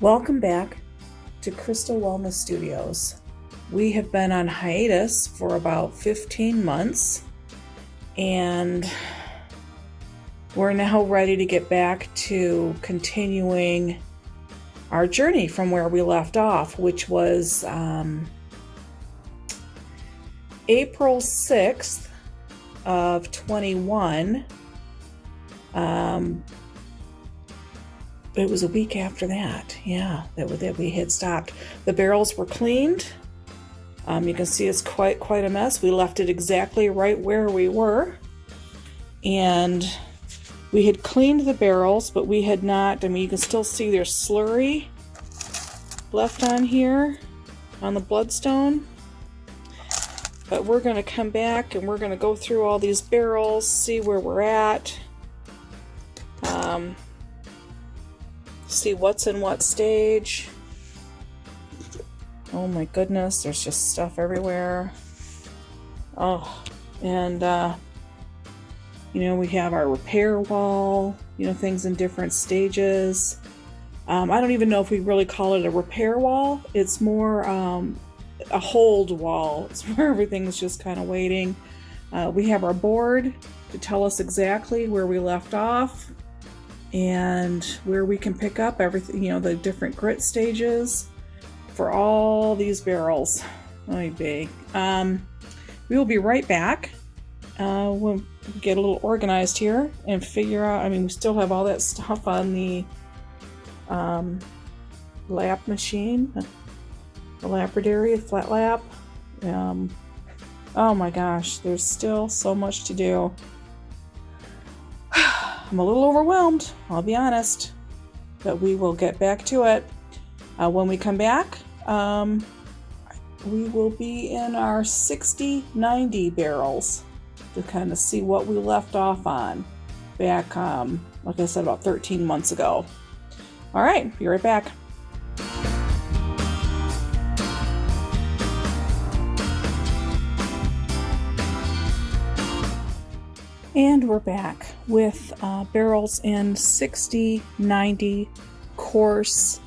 Welcome back to Crystal Wellness Studios. We have been on hiatus for about 15 months and we're now ready to get back to continuing our journey from where we left off, which was April 6th of 21. It was a week after that, that we had stopped. The barrels were cleaned. You can see it's quite a mess. We left it exactly right where we were. And we had cleaned the barrels, but we had not, you can still see there's slurry left on here on the Bloodstone. But we're going to come back and we're going to go through all these barrels, see where we're at. See what's in what stage. Oh my goodness, there's just stuff everywhere. Oh, and we have our repair wall, things in different stages. I don't even know if we really call it a repair wall. It's more a hold wall. It's where everything's just kind of waiting. We have our board to tell us exactly where we left off and where we can pick up everything, the different grit stages for all these barrels. Oy vey. We will be right back. We'll get a little organized here and figure out, we still have all that stuff on the lap machine, the lapidary, flat lap. Oh my gosh, there's still so much to do. I'm a little overwhelmed, I'll be honest, but we will get back to it. When we come back, we will be in our 60-90 barrels to kind of see what we left off on back, like I said, about 13 months ago. All right, be right back. And we're back with barrels in 60-90 Coarse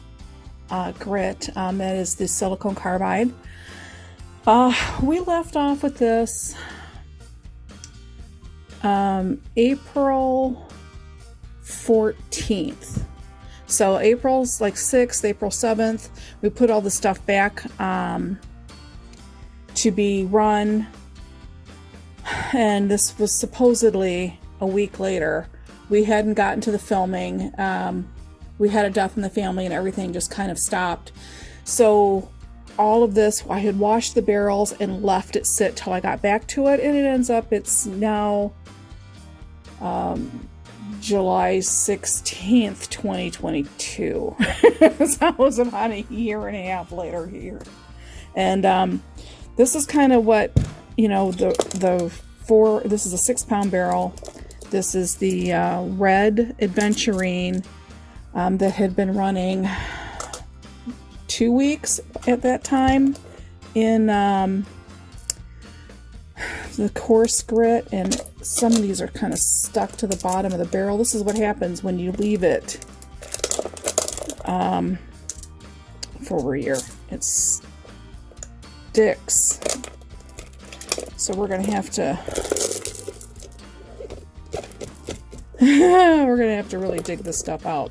grit. That is the silicone carbide. We left off with this April 14th. So April's like 6th, April 7th. We put all the stuff back to be run. And this was supposedly a week later. We hadn't gotten to the filming. We had a death in the family and everything just kind of stopped. So all of this, I had washed the barrels and left it sit till I got back to it. And it ends up, it's now July 16th, 2022. So it was about a year and a half later here. And this is kind of what, this is a 6-pound barrel. This is the red Aventurine that had been running 2 weeks at that time in the Coarse grit, and some of these are kind of stuck to the bottom of the barrel. This is what happens when you leave it for over a year. It sticks. So we're going to have to really dig this stuff out.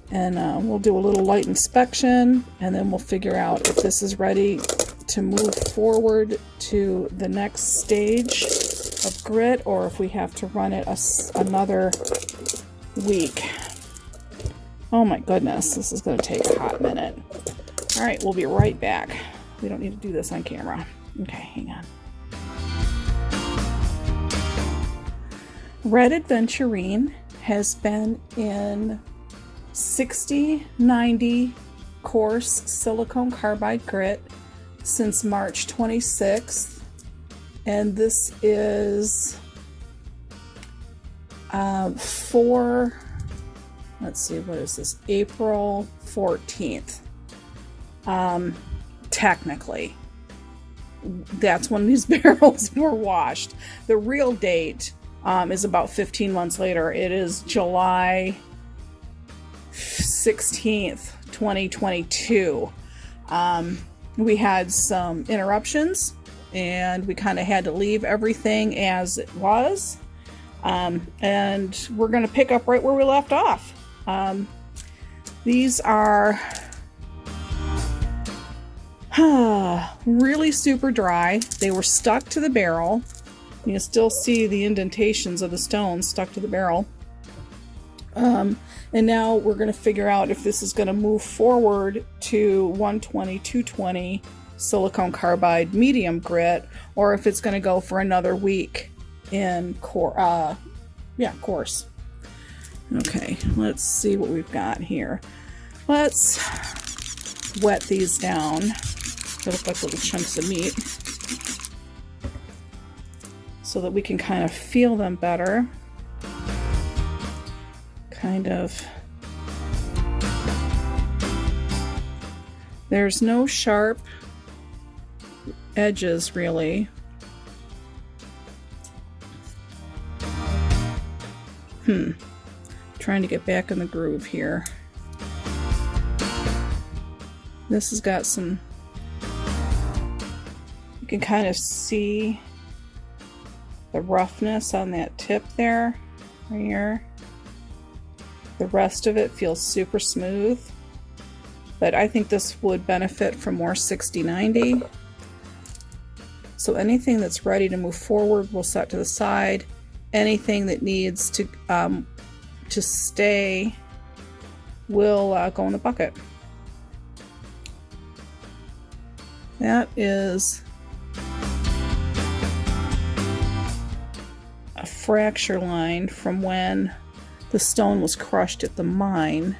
And we'll do a little light inspection, and then we'll figure out if this is ready to move forward to the next stage of grit, or if we have to run it another week. Oh my goodness, this is going to take a hot minute. All right, we'll be right back. We don't need to do this on camera. Okay, hang on. Red Aventurine has been in 60-90 Coarse silicone carbide grit since March 26th. And this is let's see, what is this? April 14th. Technically. That's when these barrels were washed. The real date is about 15 months later. It is July 16th, 2022. We had some interruptions and we kind of had to leave everything as it was. And we're going to pick up right where we left off. These are really super dry. They were stuck to the barrel. You can still see the indentations of the stones stuck to the barrel. And now we're going to figure out if this is going to move forward to 120, 220 silicone carbide medium grit, or if it's going to go for another week in coarse. Okay, let's see what we've got here. Let's wet these down. They look like little chunks of meat, so that we can kind of feel them better. There's no sharp edges really. Trying to get back in the groove here. This has got some, you can kind of see the roughness on that tip there, right here. The rest of it feels super smooth, but I think this would benefit from more 60/90. So anything that's ready to move forward, we'll set to the side. Anything that needs to stay will go in the bucket. That is a fracture line from when the stone was crushed at the mine.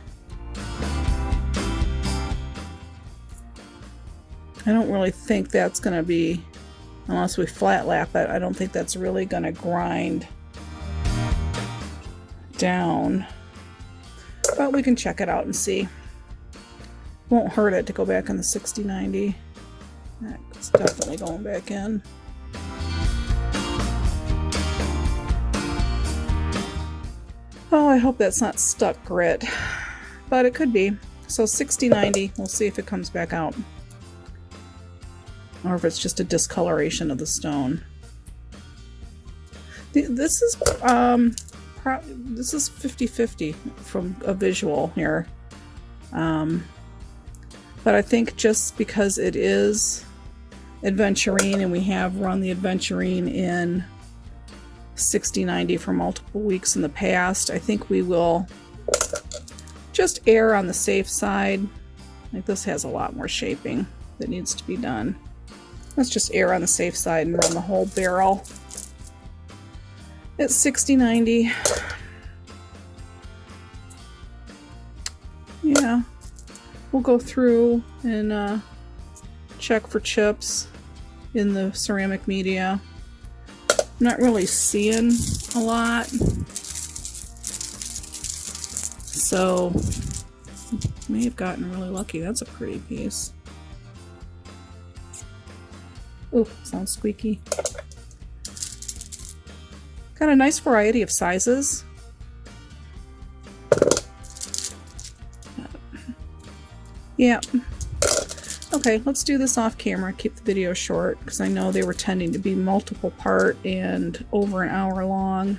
I don't really think that's going to be, unless we flat lap it, I don't think that's really going to grind down. But we can check it out and see. Won't hurt it to go back in the 60/90. That's definitely going back in. Oh, I hope that's not stuck grit, but it could be. So 60/90, we'll see if it comes back out, or if it's just a discoloration of the stone. This is 50/50 from a visual here, but I think just because it is Aventurine and we have run the Aventurine in 60/90 for multiple weeks in the past, I think we will just err on the safe side. Like, this has a lot more shaping that needs to be done. Let's just err on the safe side and run the whole barrel at 60/90. Yeah, we'll go through and check for chips in the ceramic media. I'm not really seeing a lot, so may have gotten really lucky. That's a pretty piece. Ooh, sounds squeaky. Got a nice variety of sizes. Yeah. Okay, let's do this off camera, keep the video short, because I know they were tending to be multiple part and over an hour long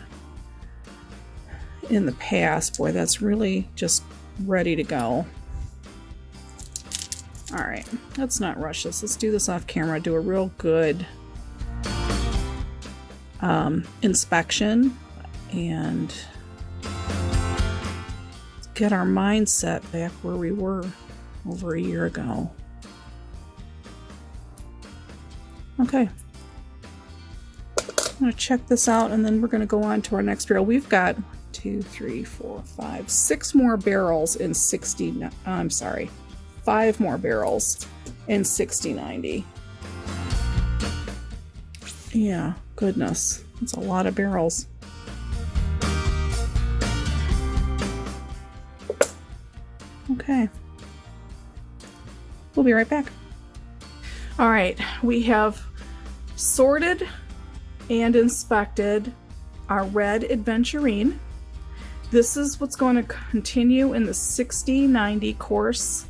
in the past. Boy, that's really just ready to go. Alright, let's not rush this. Let's do this off camera, do a real good inspection, and get our mindset back where we were over a year ago. Okay, I'm going to check this out and then we're going to go on to our next barrel. We've got 2, 3, 4, 5, 6 more barrels in 60, I'm sorry, 5 more barrels in 60/90. Yeah, goodness, that's a lot of barrels. Okay, we'll be right back. All right, we have sorted and inspected our red Aventurine, This is what's going to continue in the 6090 Coarse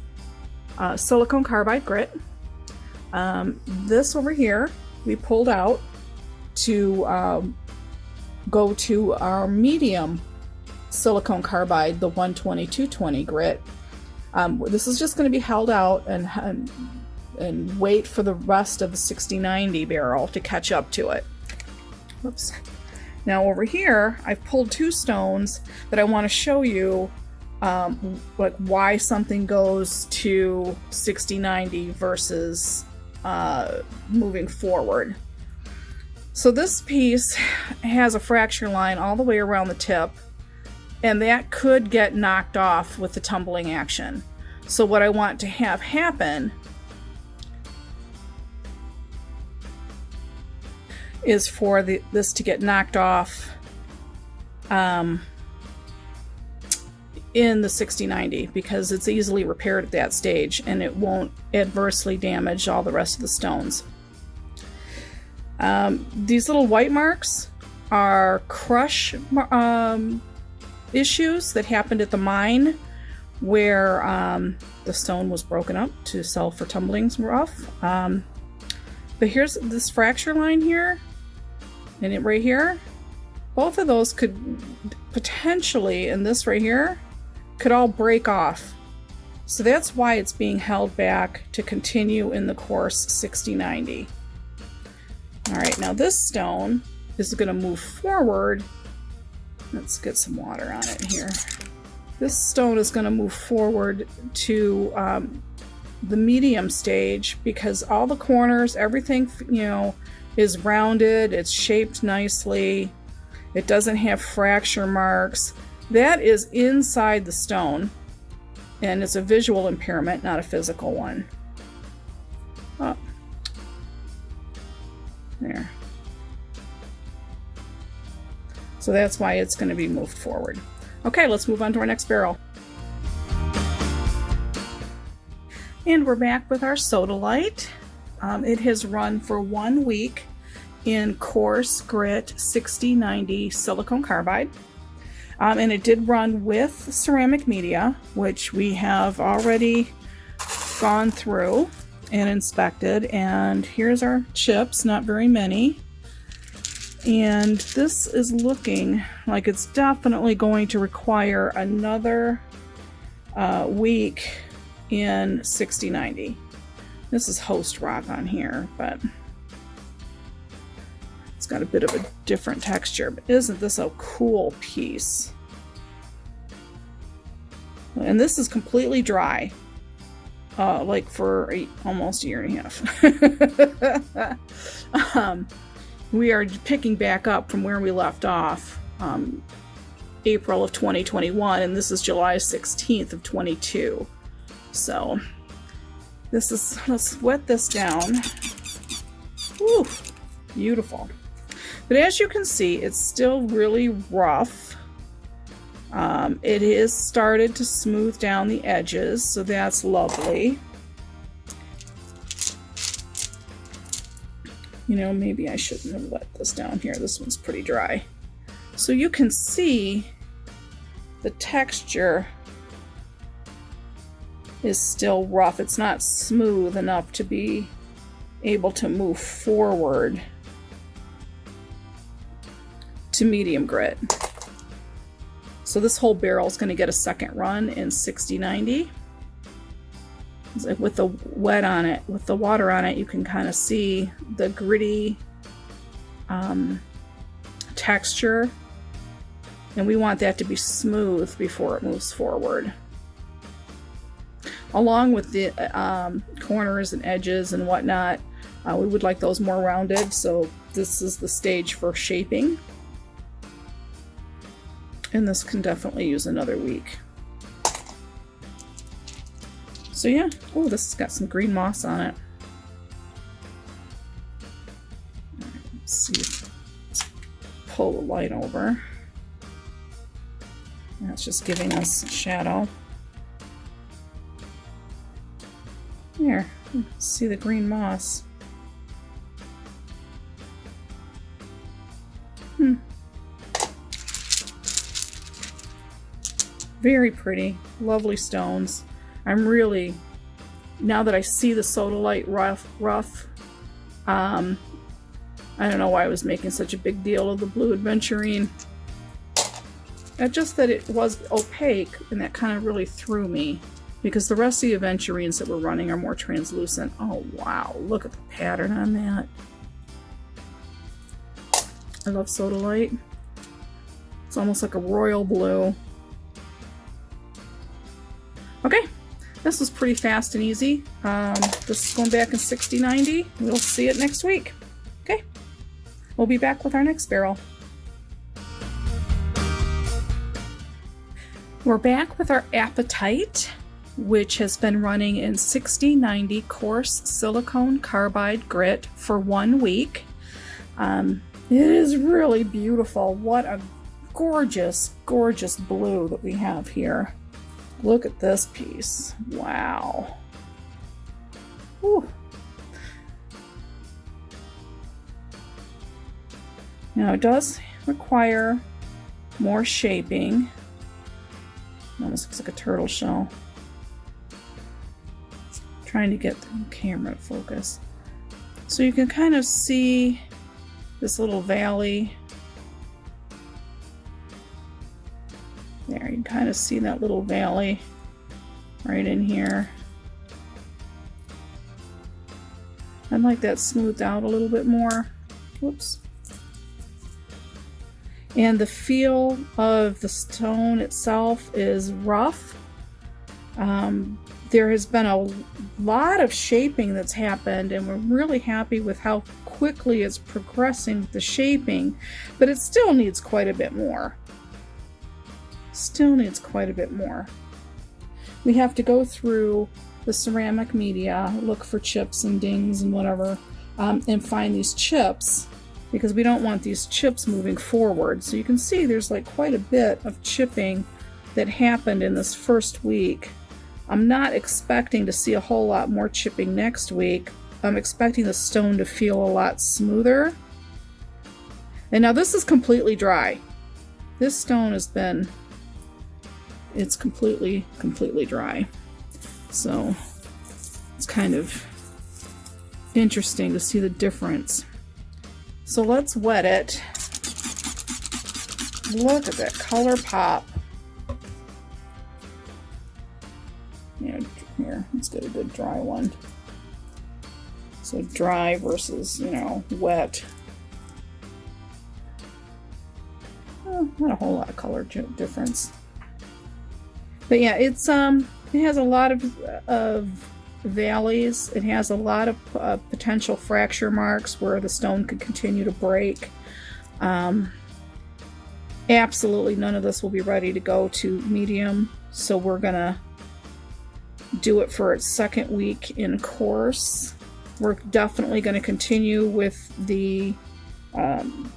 silicone carbide grit. This over here we pulled out to go to our medium silicone carbide, the 120-220 grit. This is just going to be held out and wait for the rest of the 6090 barrel to catch up to it. Whoops. Now over here, I've pulled two stones that I want to show you like why something goes to 6090 versus moving forward. So this piece has a fracture line all the way around the tip, and that could get knocked off with the tumbling action. So what I want to have happen is for this to get knocked off in the 6090, because it's easily repaired at that stage and it won't adversely damage all the rest of the stones. These little white marks are crush issues that happened at the mine where the stone was broken up to sell for tumbling's rough. But here's this fracture line here and it right here. Both of those could potentially, and this right here, could all break off. So that's why it's being held back to continue in the Coarse 6090. All right, now this stone is going to move forward. Let's get some water on it here. This stone is going to move forward to the medium stage because all the corners, everything, you know, is rounded. It's shaped nicely. It doesn't have fracture marks. That is inside the stone, and it's a visual impairment, not a physical one. Oh. There. So that's why it's going to be moved forward. Okay, let's move on to our next barrel. And we're back with our Sodalite. It has run for 1 week in Coarse Grit 6090 silicone carbide. And it did run with ceramic media, which we have already gone through and inspected. And here's our chips, not very many. And this is looking like it's definitely going to require another week in 6090. This is host rock on here, but it's got a bit of a different texture. But isn't this a cool piece? And this is completely dry, like for almost a year and a half. We are picking back up from where we left off, April of 2021, and this is July 16th of 22. So this is, let's wet this down. Woo, beautiful. But as you can see, it's still really rough. It has started to smooth down the edges, so that's lovely. You know, maybe I shouldn't have let this down here. This one's pretty dry. So you can see the texture is still rough. It's not smooth enough to be able to move forward to medium grit. So this whole barrel is going to get a second run in 6090. With the wet on it, with the water on it, you can kind of see the gritty texture, and we want that to be smooth before it moves forward. Along with the corners and edges and whatnot, we would like those more rounded, so this is the stage for shaping. And this can definitely use another week. So yeah, oh, this has got some green moss on it. All right, let's see. Let's pull the light over. That's just giving us shadow. There, see the green moss. Very pretty, lovely stones. I'm really, now that I see the Sodalite rough, I don't know why I was making such a big deal of the blue Aventurine. Just that it was opaque, and that kind of really threw me, because the rest of the Aventurines that we're running are more translucent. Oh wow, look at the pattern on that. I love Sodalite. It's almost like a royal blue. Okay, this was pretty fast and easy. This is going back in 6090. We'll see it next week. Okay, we'll be back with our next barrel. We're back with our Apatite, which has been running in 6090 coarse silicone carbide grit for 1 week. It is really beautiful. What a gorgeous, gorgeous blue that we have here. Look at this piece. Wow. Whew. Now it does require more shaping. It almost looks like a turtle shell. Trying to get the camera to focus. So you can kind of see this little valley. There, you can kind of see that little valley right in here. I'd like that smoothed out a little bit more. Whoops. And the feel of the stone itself is rough. There has been a lot of shaping that's happened, and we're really happy with how quickly it's progressing with the shaping, but it still needs quite a bit more. Still needs quite a bit more. We have to go through the ceramic media, look for chips and dings and whatever, and find these chips, because we don't want these chips moving forward. So you can see there's like quite a bit of chipping that happened in this first week. I'm not expecting to see a whole lot more chipping next week. I'm expecting the stone to feel a lot smoother. And now this is completely dry. This stone has been, it's completely dry. So it's kind of interesting to see the difference. So let's wet it. Look at that color pop. Yeah, here, let's get a good dry one. So dry versus, you know, wet. Oh, not a whole lot of color difference. But yeah, it's it has a lot of valleys. It has a lot of potential fracture marks where the stone could continue to break. Absolutely none of this will be ready to go to medium, so we're gonna do it for its second week in coarse. We're definitely going to continue with the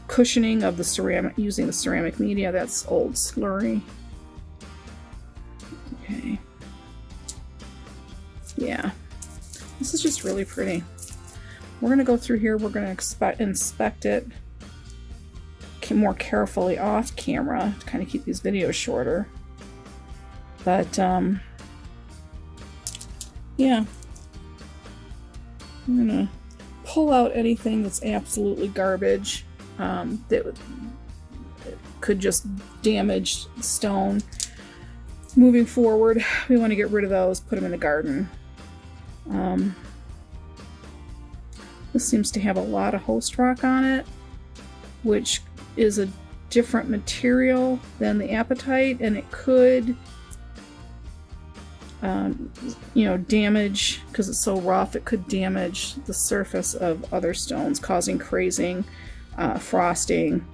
cushioning of the ceramic, using the ceramic media. That's old slurry. Okay. Yeah. This is just really pretty. We're going to go through here. We're going to inspect it more carefully off camera to kind of keep these videos shorter. But, yeah. I'm going to pull out anything that's absolutely garbage that could just damage stone. Moving forward, we want to get rid of those, put them in the garden. This seems to have a lot of host rock on it, which is a different material than the Apatite, and it could you know, damage, because it's so rough, it could damage the surface of other stones, causing crazing, frosting,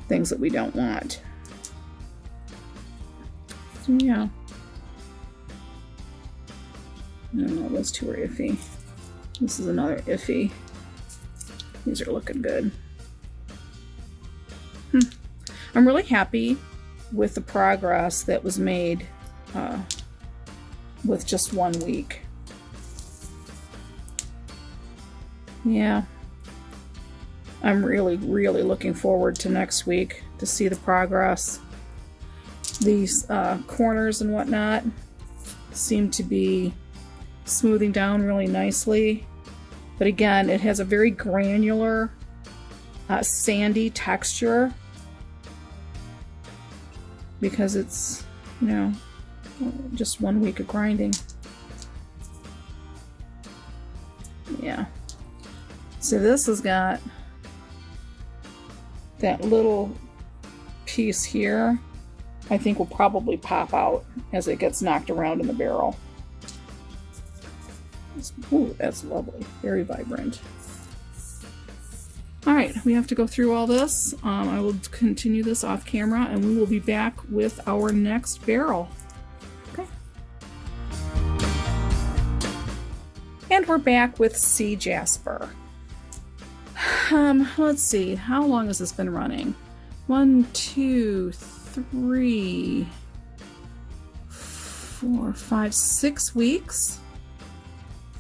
things that we don't want. So yeah. I don't know, those two are iffy. This is another iffy. These are looking good. I'm really happy with the progress that was made with just 1 week. Yeah. I'm really looking forward to next week to see the progress. these corners and whatnot seem to be smoothing down really nicely. But again, it has a very granular, sandy texture because it's, you know, just 1 week of grinding. Yeah. So this has got that little piece here. I think will probably pop out as it gets knocked around in the barrel. Ooh, that's lovely. Very vibrant. Alright, we have to go through all this. I will continue this off camera and we will be back with our next barrel. Okay. And we're back with Sea Jasper. Let's see, how long has this been running? 1, 2, 3, 4, 5, 6 weeks?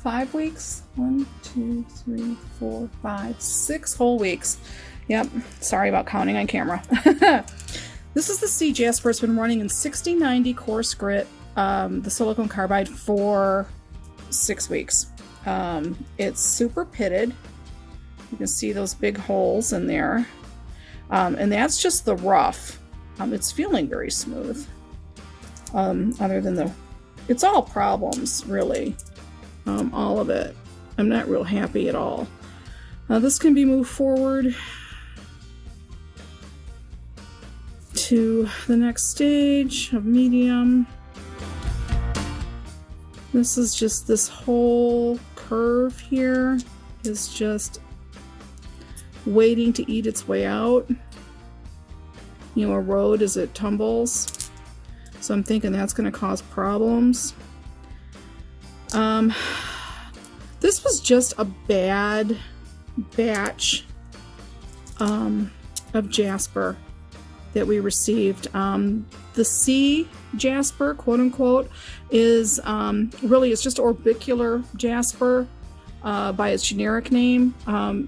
5 weeks? 1, 2, 3, 4, 5, 6 whole weeks. Yep, sorry about counting on camera. This is the Sea Jasper. It's been running in 6090 coarse grit, the silicone carbide, for 6 weeks. It's super pitted. You can see those big holes in there. And that's just the rough. It's feeling very smooth. Other than it's all problems, really. All of it. I'm not real happy at all. This can be moved forward to the next stage of medium. This is just, this whole curve here is just waiting to eat its way out. You know, erode as it tumbles. So I'm thinking that's going to cause problems. This was just a bad batch of Jasper that we received. The Sea Jasper, quote unquote, is really, it's just Orbicular Jasper by its generic name.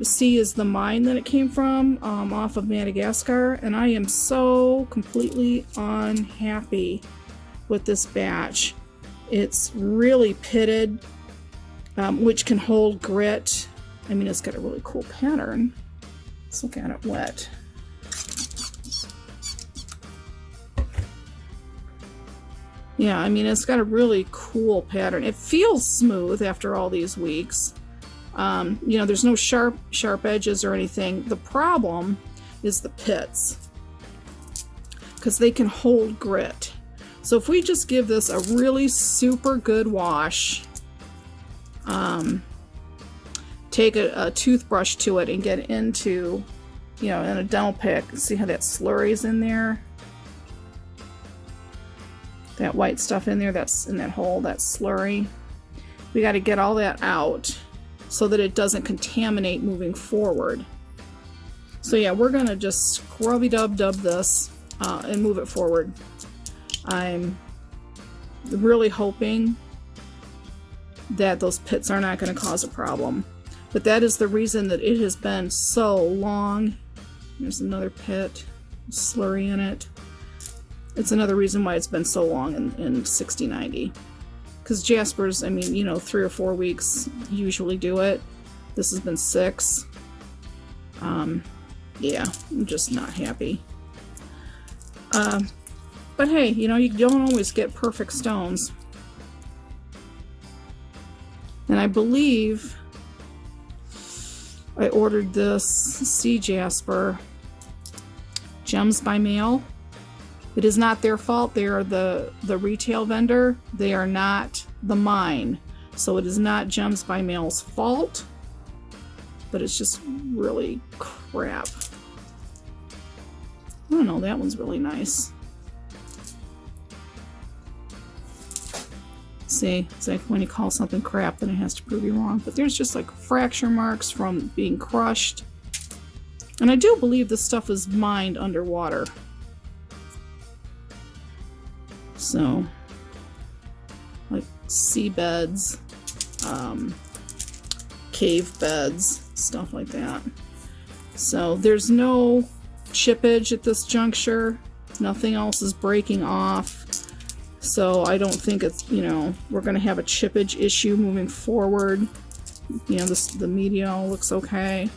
Sea is the mine that it came from, off of Madagascar, and I am so completely unhappy with this batch. It's really pitted, which can hold grit. I mean, it's got a really cool pattern. Let's look at it wet. Yeah, I mean, it's got a really cool pattern. It feels smooth after all these weeks. You know, there's no sharp edges or anything. The problem is the pits, because they can hold grit. So if we just give this a really super good wash, take a toothbrush to it and get into, you know, in a dental pick, see how that slurry's in there? That white stuff in there, that's in that hole, that slurry. We got to get all that out so that it doesn't contaminate moving forward. So yeah, we're gonna just scrubby-dub-dub this and move it forward. I'm really hoping that those pits are not going to cause a problem. But that is the reason that it has been so long. There's another pit, slurry in it. It's another reason why it's been so long in 6090. Because Jasper's, I mean, you know, 3 or 4 weeks usually do it. This has been 6. Yeah, I'm just not happy. But hey, you know, you don't always get perfect stones. And I believe I ordered this Sea Jasper gems by mail. It is not their fault. They are the retail vendor. They are not the mine. So it is not Gems by Mail's fault, but it's just really crap. I don't know, that one's really nice. See, it's like when you call something crap, then it has to prove you wrong. But there's just like fracture marks from being crushed. And I do believe this stuff is mined underwater. So, like seabeds, cave beds, stuff like that. So there's no chippage at this juncture. Nothing else is breaking off. So I don't think it's, you know, we're going to have a chippage issue moving forward. You know, the media all looks okay.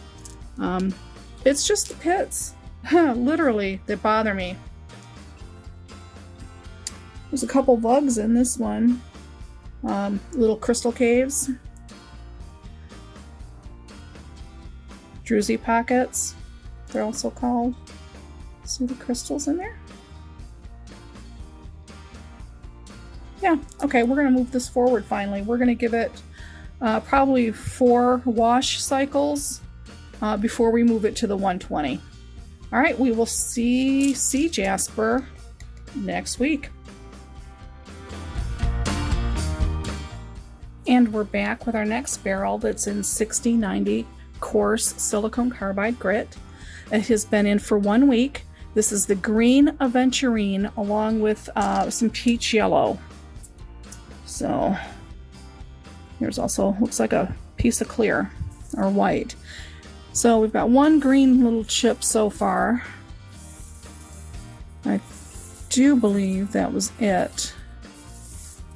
It's just the pits, literally, that bother me. There's a couple bugs in this one. Little crystal caves. Druzy pockets, they're also called. See the crystals in there? Yeah, okay, we're going to move this forward finally. We're going to give it probably 4 wash cycles before we move it to the 120. All right, we will see Jasper next week. And we're back with our next barrel that's in 6090 Coarse silicone carbide grit. It has been in for 1 week. This is the green Aventurine along with some peach yellow. So there's also, looks like a piece of clear or white. So we've got 1 green little chip so far. I do believe that was it.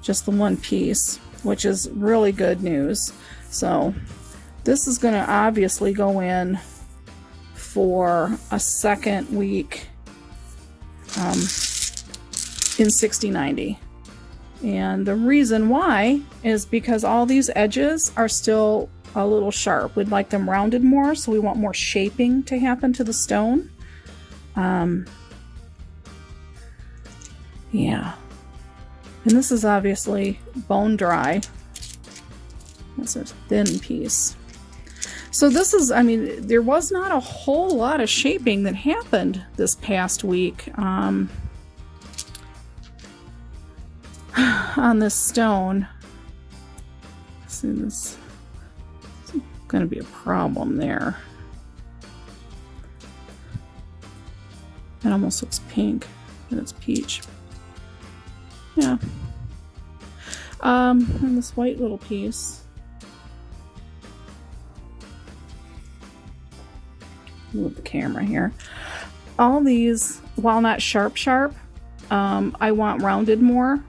Just the 1 piece, which is really good news. So this is going to obviously go in for a 2nd week in 6090. And the reason why is because all these edges are still a little sharp. We'd like them rounded more, so we want more shaping to happen to the stone. Yeah. And this is obviously bone dry. That's a thin piece. So this is, I mean, there was not a whole lot of shaping that happened this past week on this stone. See, this is going to be a problem there. It almost looks pink, but it's peach. Yeah. And this white little piece. Move the camera here. All these, while not sharp, I want rounded more.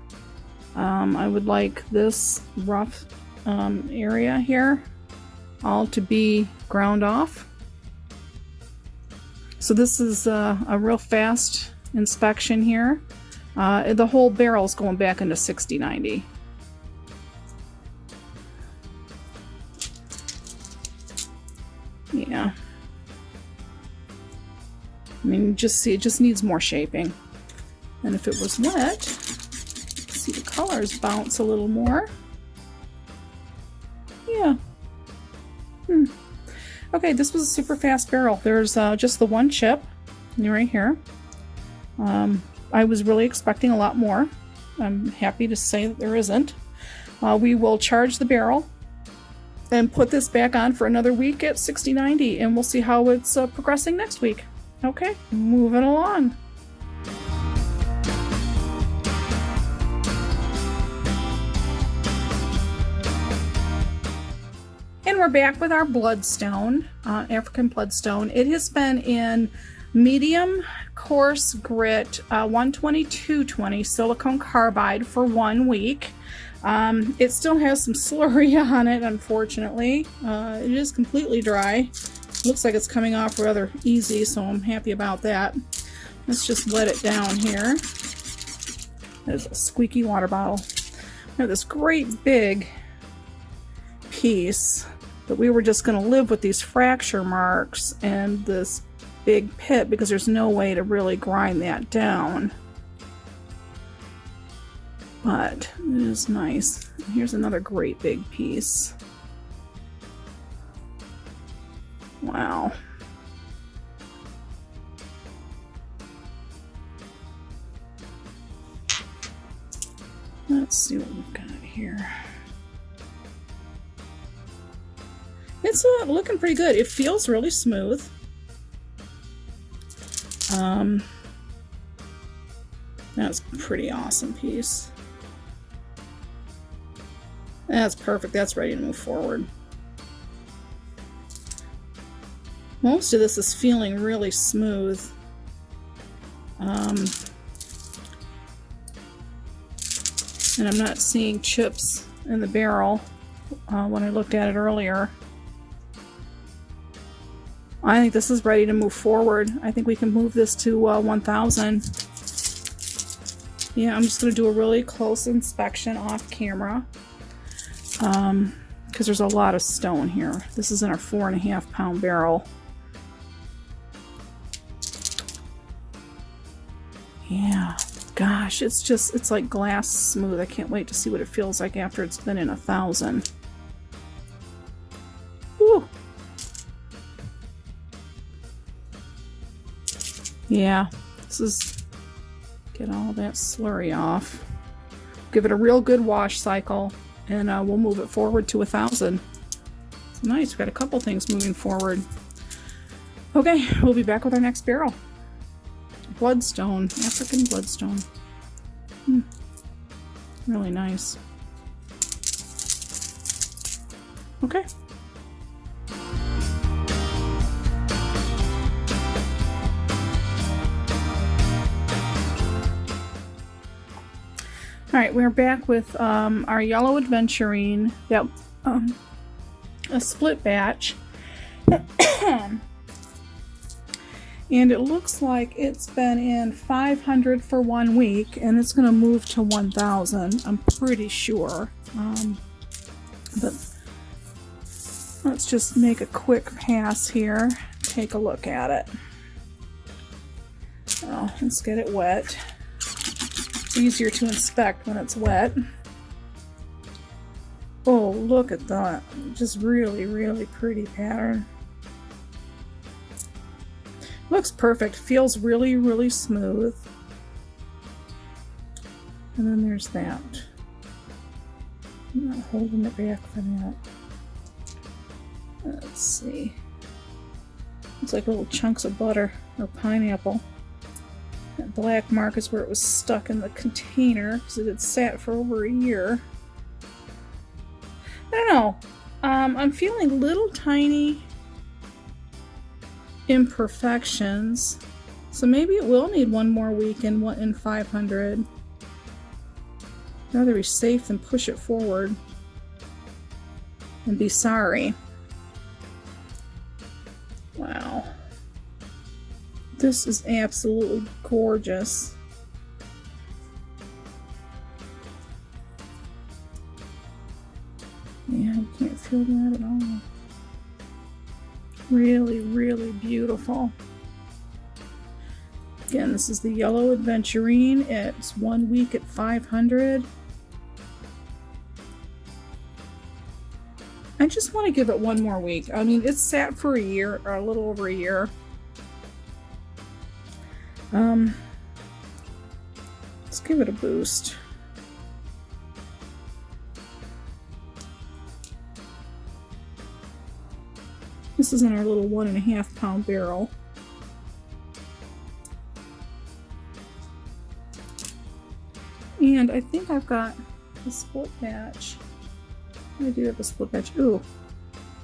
I would like this rough area here all to be ground off. So this is a real fast inspection here. The whole barrel is going back into 6090. Yeah. I mean, just see, it just needs more shaping. And if it was wet, see the colors bounce a little more. Yeah. Okay, this was a super fast barrel. There's just the 1 chip right here. I was really expecting a lot more. I'm happy to say that there isn't. We will charge the barrel and put this back on for another week at 6090, and we'll see how it's progressing next week. Okay, moving along. And we're back with our Bloodstone, African Bloodstone. It has been in medium coarse grit 120-220 silicone carbide for 1 week. It still has some slurry on it, unfortunately. It is completely dry. Looks like it's coming off rather easy, so I'm happy about that. Let's just let it down here. There's a squeaky water bottle. I have this great big piece, but we were just going to live with these fracture marks and this big pit because there's no way to really grind that down. But it is nice. Here's another great big piece. Wow. Let's see what we've got here. It's looking pretty good. It feels really smooth. That's a pretty awesome piece. That's perfect. That's ready to move forward. Most of this is feeling really smooth. And I'm not seeing chips in the barrel when I looked at it earlier. I think this is ready to move forward. I think we can move this to 1000. Yeah, I'm just going to do a really close inspection off camera. Because there's a lot of stone here. This is in our 4.5 pound barrel. Yeah, gosh, it's like glass smooth. I can't wait to see what it feels like after it's been in 1000. Woo! Yeah, this is, get all that slurry off. Give it a real good wash cycle, and we'll move it forward to 1000. It's nice, we've got a couple things moving forward. Okay, we'll be back with our next barrel. Bloodstone, African Bloodstone. Really nice. Okay. Alright, we're back with our yellow Aventurine. Yep. A split batch. And it looks like it's been in 500 for 1 week, and it's going to move to 1000. I'm pretty sure. But let's just make a quick pass here. Take a look at it. Oh, let's get it wet. It's easier to inspect when it's wet. Oh, look at that. Just really, really pretty pattern. Looks perfect. Feels really, really smooth. And then there's that. I'm not holding it back for that. Let's see. It's like little chunks of butter or pineapple. That black mark is where it was stuck in the container because it had sat for over a year. I don't know. I'm feeling little tiny imperfections, so maybe it will need 1 more week in 500. I'd rather be safe than push it forward and be sorry. Wow, this is absolutely gorgeous. Yeah, you can't feel that at all. Really, really beautiful. Again, this is the yellow Aventurine. It's 1 week at 500. I just want to give it 1 more week. I mean, it's sat for a year, or a little over a year. Let's give it a boost. This is in our little 1.5 pound barrel. And I think I've got a split batch. I do have a split batch. Ooh.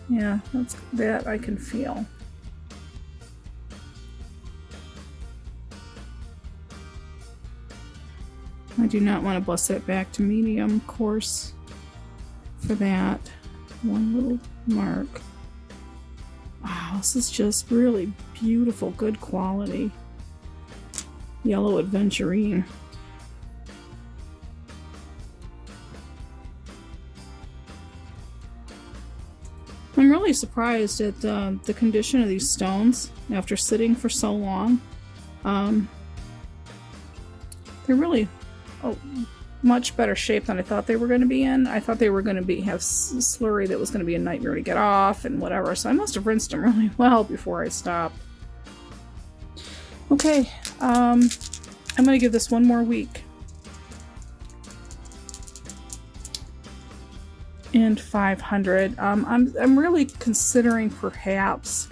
Yeah, that's that I can feel. I do not want to bust that back to medium coarse for that. 1 little mark. Wow, this is just really beautiful, good quality yellow Aventurine. I'm really surprised at the condition of these stones after sitting for so long. They're really much better shape than I thought they were going to be in. I thought they were going to have slurry that was going to be a nightmare to get off and whatever, so I must have rinsed them really well before I stopped. Okay, I'm going to give this 1 more week. And 500. I'm really considering perhaps,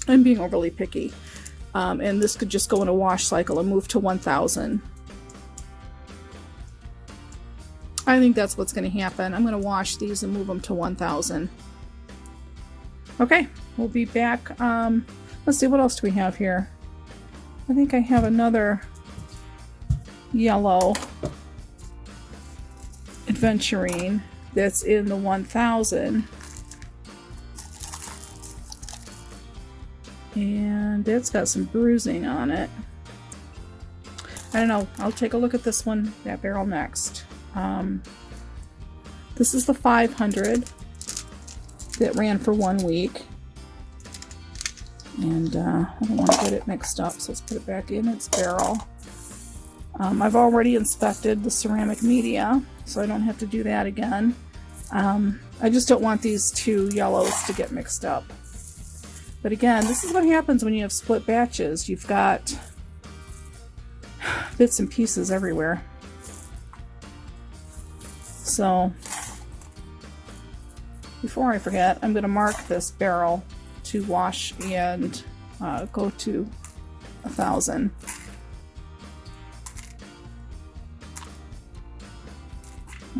I'm being overly picky, and this could just go in a wash cycle and move to 1000. I think that's what's going to happen. I'm going to wash these and move them to 1000. Okay, we'll be back. Let's see, what else do we have here? I think I have another yellow Aventurine that's in the 1000. And it's got some bruising on it. I don't know. I'll take a look at this one, that barrel next. This is the 500 that ran for 1 week. And I don't want to get it mixed up, so let's put it back in its barrel. I've already inspected the ceramic media, so I don't have to do that again. I just don't want these two yellows to get mixed up. But again, this is what happens when you have split batches. You've got bits and pieces everywhere. So, before I forget, I'm going to mark this barrel to wash and go to 1000.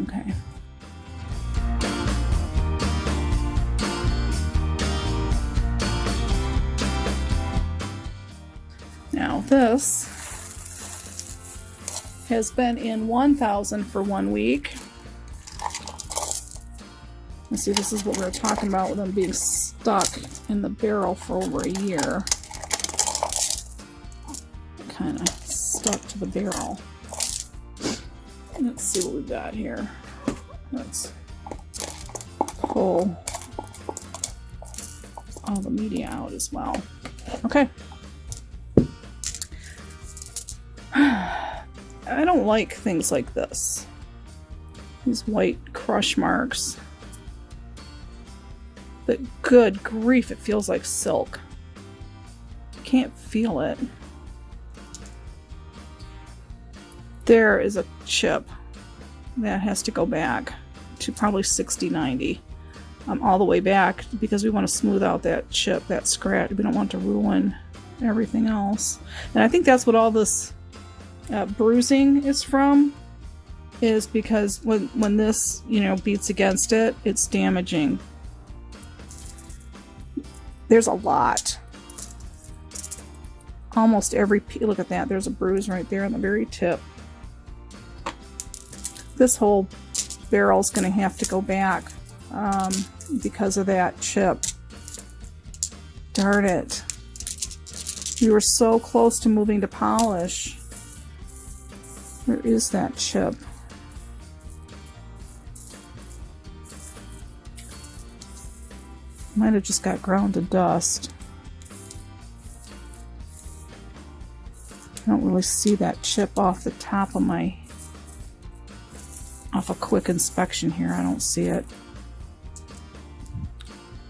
Okay. Now this has been in 1000 for 1 week. Let's see, this is what we were talking about with them being stuck in the barrel for over a year. Kind of stuck to the barrel. Let's see what we've got here. Let's pull all the media out as well. Okay. I don't like things like this. These white crush marks. But good grief, it feels like silk. Can't feel it. There is a chip that has to go back to probably 60-90. All the way back because we want to smooth out that chip, that scratch. We don't want to ruin everything else. And I think that's what all this bruising is from, is because when this, you know, beats against it, it's damaging. There's a lot. Almost every look at that. There's a bruise right there on the very tip. This whole barrel's going to have to go back because of that chip. Darn it. We were so close to moving to polish. Where is that chip? Might have just got ground to dust. I don't really see that chip off the top of off a quick inspection here. I don't see it.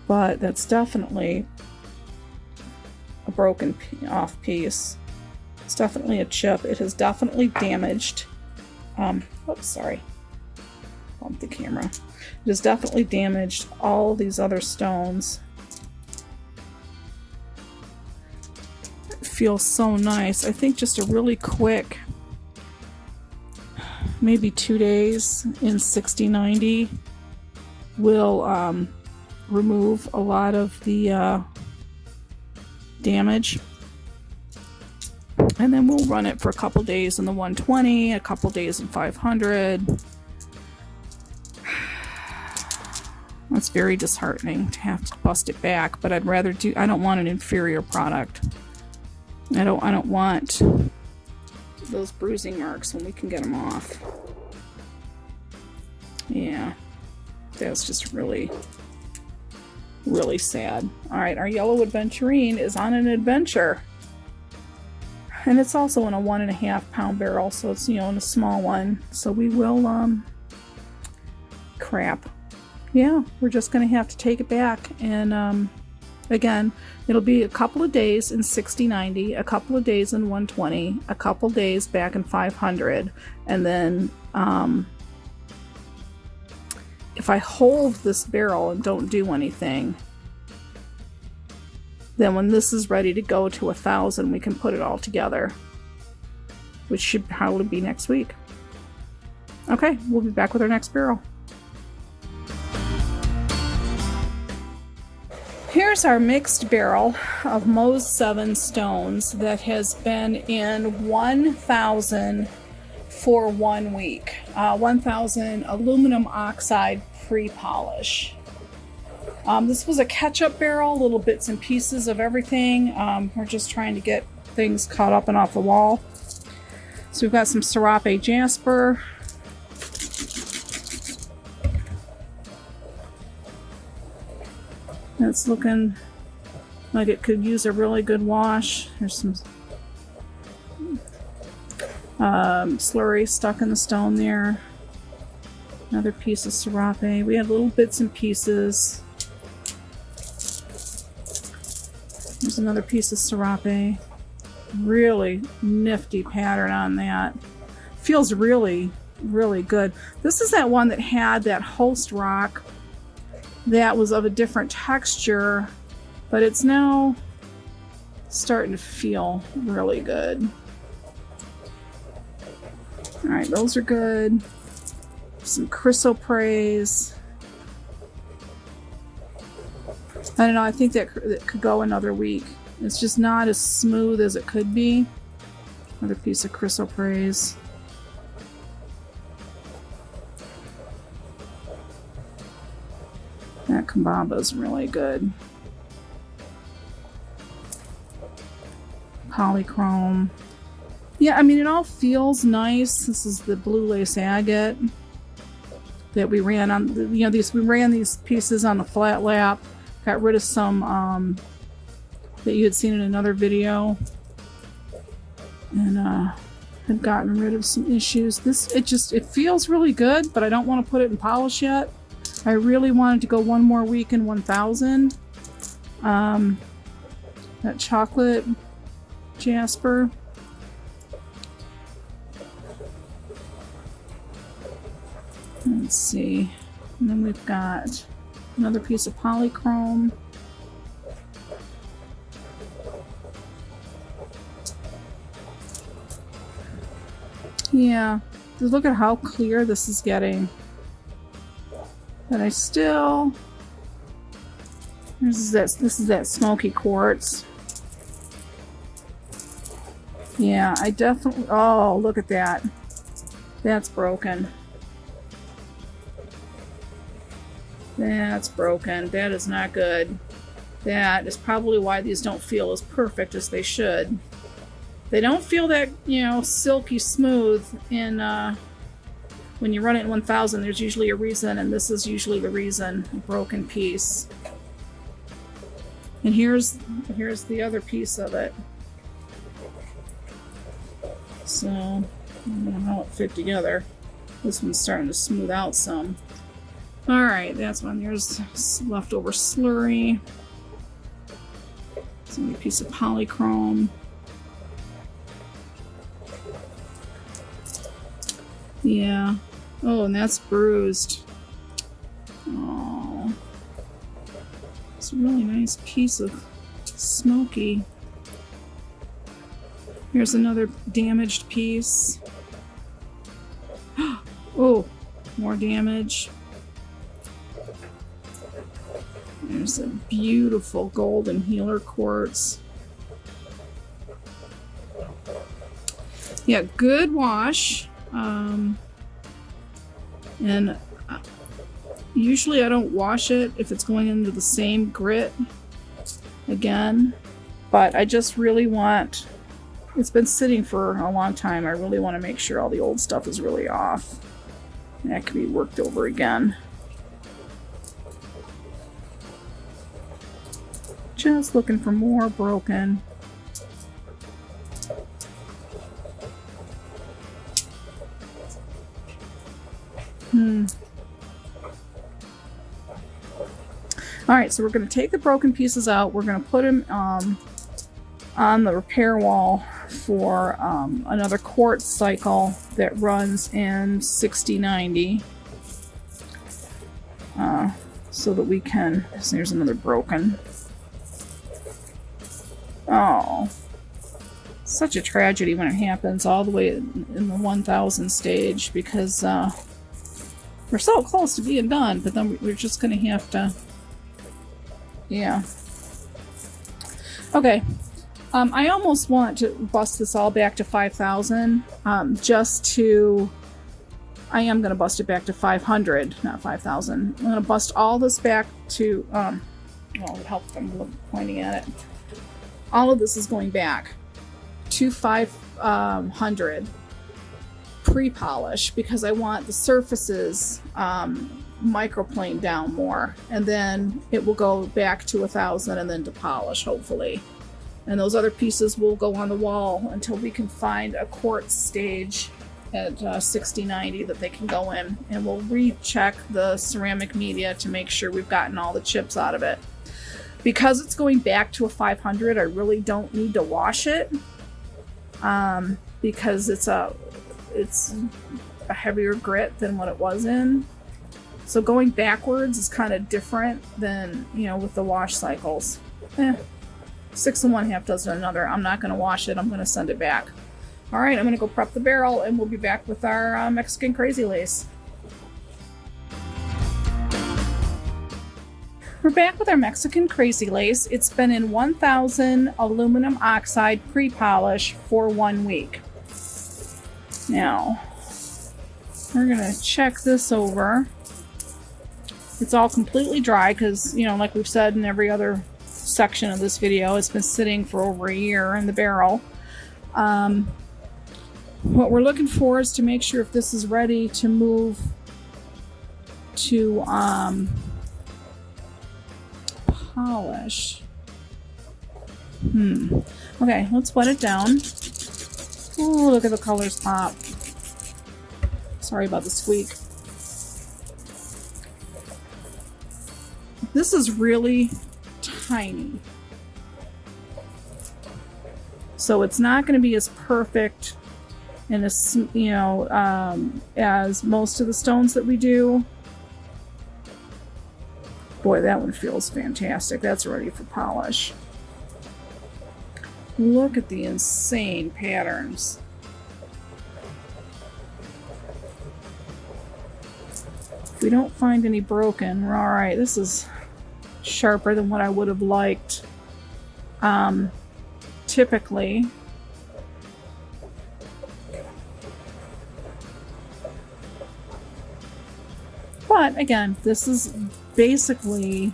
But that's definitely a broken off piece. It's definitely a chip. It has definitely damaged. Oops, sorry. Bump the camera. It has definitely damaged all these other stones. It feels so nice. I think just a really quick, maybe 2 days in 60-90 will remove a lot of the damage. And then we'll run it for a couple days in the 120, a couple days in 500. That's very disheartening to have to bust it back, but I'd rather I don't want an inferior product. I don't want those bruising marks when we can get them off. Yeah, that's just really, really sad. Alright, our yellow Aventurine is on an adventure. And it's also in a 1.5 pound barrel, so it's, you know, in a small one. So we will, crap. Yeah, we're just going to have to take it back. And, again, it'll be a couple of days in 60-90, a couple of days in 120, a couple days back in 500. And then, if I hold this barrel and don't do anything, then when this is ready to go to 1000, we can put it all together, which should probably be next week. Okay, we'll be back with our next barrel. Here's our mixed barrel of MOHS 7 stones that has been in 1,000 for 1 week. 1,000 aluminum oxide pre-polish. This was a catch-up barrel, little bits and pieces of everything. We're just trying to get things caught up and off the wall. So we've got some Serape Jasper. It's looking like it could use a really good wash. There's some slurry stuck in the stone there. Another piece of Serape. We had little bits and pieces. There's another piece of Serape. Really nifty pattern on that. Feels really, really good. This is that one that had that host rock that was of a different texture, but it's now starting to feel really good. Alright, those are good. Some chrysoprase. I don't know, I think that could go another week. It's just not as smooth as it could be. Another piece of chrysoprase. That Kambaba's really good. Polychrome. Yeah, I mean, it all feels nice. This is the blue lace agate that we ran on. You know, we ran these pieces on the flat lap. Got rid of some that you had seen in another video, and had gotten rid of some issues. It feels really good, but I don't want to put it in polish yet. I really wanted to go 1 more week in 1,000. That chocolate Jasper. Let's see. And then we've got another piece of polychrome. Yeah, just look at how clear this is getting. But I still... This is that smoky quartz. Yeah, I definitely... Oh, look at that. That's broken. That's broken. That is not good. That is probably why these don't feel as perfect as they should. They don't feel that, you know, silky smooth in... when you run it in 1,000, there's usually a reason, and this is usually the reason. A broken piece. And here's the other piece of it. So, I don't know how it fit together. This one's starting to smooth out some. Alright, that's one. There's leftover slurry. Some piece of polychrome. Yeah. Oh, and that's bruised. Oh. It's a really nice piece of smoky. Here's another damaged piece. Oh, more damage. There's a beautiful golden healer quartz. Yeah, good wash. And usually I don't wash it if it's going into the same grit again, but I just really want, it's been sitting for a long time, I really want to make sure all the old stuff is really off. And that can be worked over again. Just looking for more broken. Alright, so we're going to take the broken pieces out. We're going to put them on the repair wall for another quartz cycle that runs in 60-90. So that we can... There's another broken. Oh. Such a tragedy when it happens all the way in the 1,000 stage, because we're so close to being done, but then we're just going to have to Yeah. Okay. I almost want to bust this all back to 5,000, just to... I am going to bust it back to 500, not 5,000. I'm going to bust all this back to... well, it helps if I'm pointing at it. All of this is going back to 500 pre-polish, because I want the surfaces microplane down more, and then it will go back to 1,000 and then to polish, hopefully. And those other pieces will go on the wall until we can find a quartz stage at 6090 that they can go in, and we'll recheck the ceramic media to make sure we've gotten all the chips out of it. Because it's going back to a 500, I really don't need to wash it, because it's a heavier grit than what it was in. So going backwards is kind of different than, you know, with the wash cycles. 6 1/2 dozen another. I'm not going to wash it. I'm going to send it back. All right, I'm going to go prep the barrel, and we'll be back with our Mexican Crazy Lace. We're back with our Mexican Crazy Lace. It's been in 1000 aluminum oxide pre-polish for 1 week. Now, we're going to check this over. It's all completely dry because, you know, like we've said in every other section of this video, it's been sitting for over a year in the barrel. What we're looking for is to make sure if this is ready to move to polish. Okay, let's wet it down. Ooh, look at the colors pop. Sorry about the squeak. This is really tiny. So it's not going to be as perfect and as, you know, as most of the stones that we do. Boy, that one feels fantastic. That's ready for polish. Look at the insane patterns. If we don't find any broken, we're all right. This is sharper than what I would have liked. Typically. But again, this is basically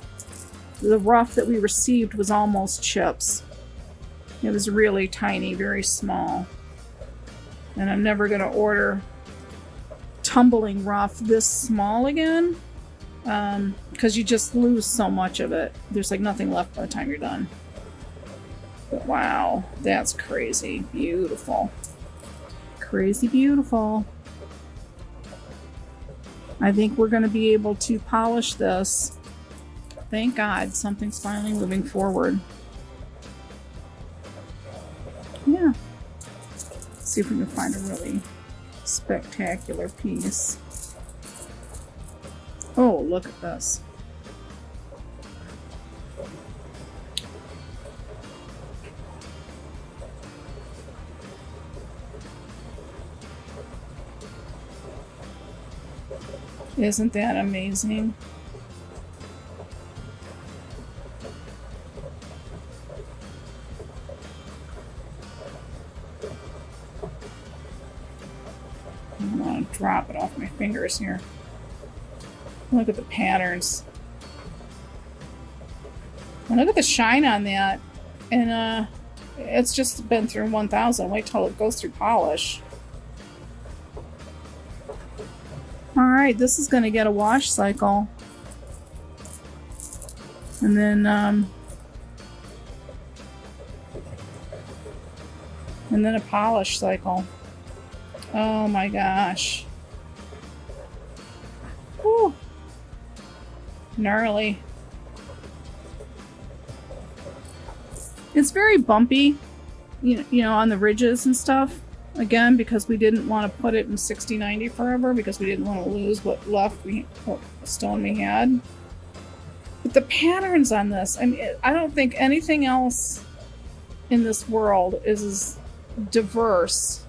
the rough that we received was almost chips. It was really tiny, very small. And I'm never going to order tumbling rough this small again, because you just lose so much of it. There's like nothing left by the time you're done. But wow, that's crazy beautiful. Crazy beautiful. I think we're going to be able to polish this. Thank God, something's finally moving forward. Yeah. Let's see if we can find a really spectacular piece. Oh, look at this. Isn't that amazing? I'm gonna drop it off my fingers here. Look at the patterns. And look at the shine on that. And it's just been through 1000. Wait till it goes through polish. Alright, this is going to get a wash cycle. And then a polish cycle. Oh my gosh. Whew. Gnarly. It's very bumpy, you know, on the ridges and stuff. Again, because we didn't want to put it in 6090 forever, because we didn't want to lose what stone we had. But the patterns on this, I mean, I don't think anything else in this world is as diverse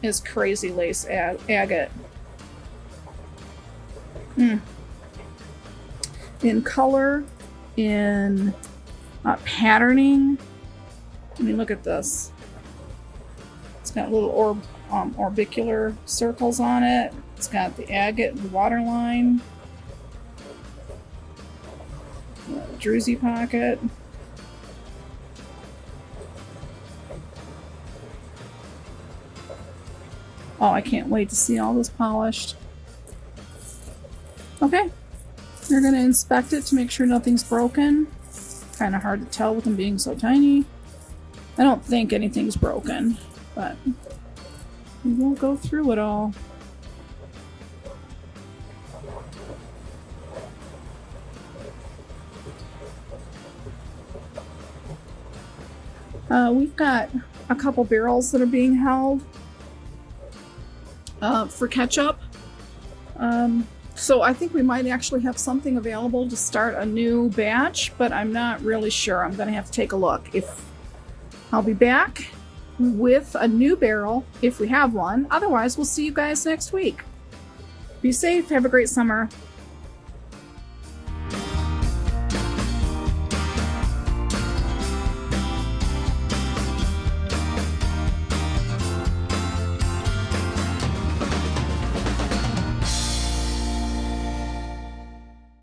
as Crazy Lace agate. In color, in patterning. I mean, look at this. It's got little orbicular circles on it. It's got the agate, the water line, druzy pocket. Oh, I can't wait to see all this polished. Okay, we're going to inspect it to make sure nothing's broken. Kind of hard to tell with them being so tiny. I don't think anything's broken, but we will go through it all. We've got a couple barrels that are being held for Catchup. So I think we might actually have something available to start a new batch, but I'm not really sure. I'm going to have to take a look. I'll be back with a new barrel if we have one. Otherwise, we'll see you guys next week. Be safe. Have a great summer.